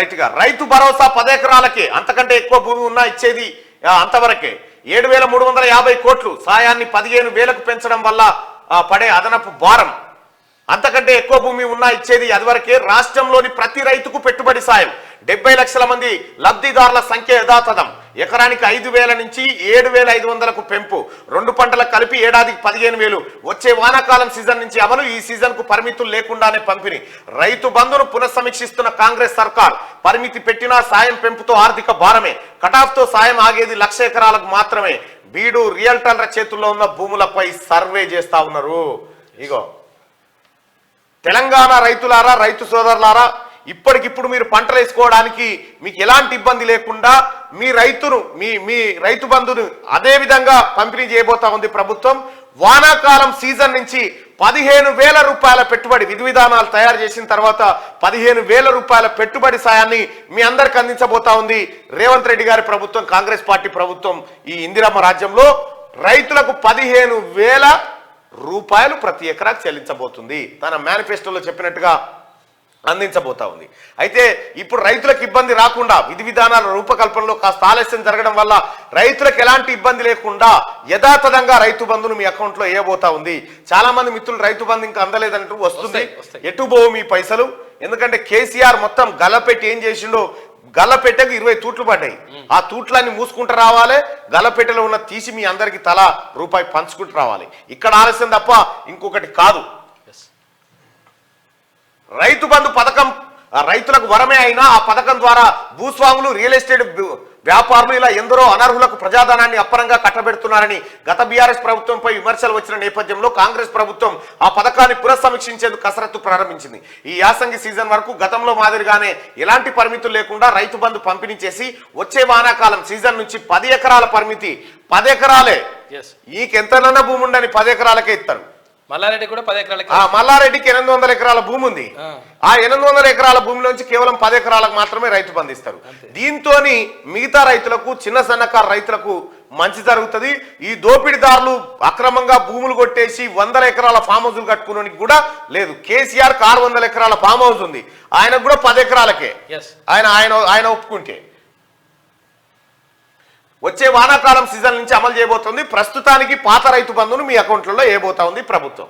రైట్గా రైతు భరోసా 10 ఎకరాలకే, అంతకంటే ఎక్కువ భూమి ఉన్నా ఇచ్చేది అంతవరకే. 7,350 కోట్లు సాయాన్ని 15,000కు పెంచడం వల్ల పడే అదనపు భారం. అంతకంటే ఎక్కువ భూమి ఉన్నా ఇచ్చేది అదివరకే. రాష్ట్రంలోని ప్రతి రైతుకు పెట్టుబడి సాయం. 70 లక్షల మంది లబ్ధిదారుల సంఖ్య యథాతథం. ఎకరానికి 5,000 నుంచి 7,500కు పెంపు. 2 పంటలకు కలిపి ఏడాదికి 15,000. వచ్చే వానాకాలం సీజన్ నుంచి అమలు. ఈ సీజన్ కు పరిమితులు లేకుండానే పంపిణీ. రైతు బంధును పునఃసమీక్షిస్తున్న కాంగ్రెస్ సర్కార్. పరిమితి పెట్టినా సాయం పెంపుతో ఆర్థిక భారమే. కటాఫ్ తో సాయం ఆగేది 1,00,000 ఎకరాలకు మాత్రమే. బీడు రియల్టర్ల చేతుల్లో ఉన్న భూములపై సర్వే చేస్తా ఉన్నారు. ఇగో తెలంగాణ రైతులారా, రైతు సోదరులారా, ఇప్పటికిప్పుడు మీరు పంటలు వేసుకోవడానికి మీకు ఎలాంటి ఇబ్బంది లేకుండా మీ రైతును మీ రైతు బంధును అదే విధంగా పంపిణీ చేయబోతా ఉంది ప్రభుత్వం. వానాకాలం సీజన్ నుంచి 15,000 రూపాయల పెట్టుబడి విధి విధానాలు తయారు చేసిన తర్వాత 15,000 రూపాయల పెట్టుబడి సాయాన్ని మీ అందరికి అందించబోతా ఉంది రేవంత్ రెడ్డి గారి ప్రభుత్వం, కాంగ్రెస్ పార్టీ ప్రభుత్వం. ఈ ఇందిరమ్మ రాజ్యంలో రైతులకు 15,000 రూపాయలు ప్రతి ఎకరాకు చెల్లించబోతుంది. తన మేనిఫెస్టోలో చెప్పినట్టుగా అందించబోతా ఉంది. అయితే ఇప్పుడు రైతులకు ఇబ్బంది రాకుండా విధి విధానాల రూపకల్పనలో కాస్త ఆలస్యం జరగడం వల్ల రైతులకు ఎలాంటి ఇబ్బంది లేకుండా యథాతథంగా రైతు బంధును మీ అకౌంట్లో వేయబోతా ఉంది. చాలా మంది మిత్రులు రైతు బంధు ఇంకా అందలేదంటూ వస్తుంది. ఎటు పోవు మీ పైసలు? ఎందుకంటే కేసీఆర్ మొత్తం గల్లపెట్టి ఏం చేసిండో, గల్లపెట్టకు 20 తూట్లు పడ్డాయి. ఆ తూట్లన్నీ మూసుకుంటూ రావాలి. గల్లపెట్టెలో ఉన్న తీసి మీ అందరికి తలా రూపాయి పంచుకుంటూ రావాలి. ఇక్కడ ఆలస్యం తప్ప ఇంకొకటి కాదు. రైతు బంధు పథకం రైతులకు వరమే అయినా ఆ పథకం ద్వారా భూస్వాములు, రియల్ ఎస్టేట్ వ్యాపారులు ఇలా ఎందరో అనర్హులకు ప్రజాధనాన్ని అప్పరంగా కట్టబెడుతున్నారని గత బీఆర్ఎస్ ప్రభుత్వంపై విమర్శలు వచ్చిన నేపథ్యంలో కాంగ్రెస్ ప్రభుత్వం ఆ పథకాన్ని పునఃసమీక్షించేందుకు కసరత్తు ప్రారంభించింది. ఈ యాసంగి సీజన్ వరకు గతంలో మాదిరిగానే ఎలాంటి పరిమితులు లేకుండా రైతు బంధు పంపిణీ చేసి వచ్చే వానాకాలం సీజన్ నుంచి 10 ఎకరాల పరిమితి, 10 ఎకరాలే. ఈకెంతనన్నా భూమి ఉండని 10 ఎకరాలకే ఇస్తారు. మల్లారెడ్డి కూడా 10 ఎకరాలకి, మల్లారెడ్డికి 800 ఎకరాల భూమి ఉంది. ఆ 800 ఎకరాల భూమిలోంచి కేవలం 10 ఎకరాలకు మాత్రమే రైతు బంధు ఇస్తారు. దీంతో మిగతా రైతులకు, చిన్న సన్నకారు రైతులకు మంచి జరుగుతుంది. ఈ దోపిడీదారులు అక్రమంగా భూములు కొట్టేసి 100 ఎకరాల ఫామ్ హౌస్లు కట్టుకోవడానికి కూడా లేదు. కేసీఆర్ 600 ఎకరాల ఫామ్ హౌస్ ఉంది, ఆయనకు కూడా 10 ఎకరాలకే ఆయన ఒప్పుకుంటే. వచ్చే వానాకాలం సీజన్ నుంచి అమలు చేయబోతుంది. ప్రస్తుతానికి పాత రైతు బంధును మీ అకౌంట్లలో వేయబోతా ఉంది ప్రభుత్వం.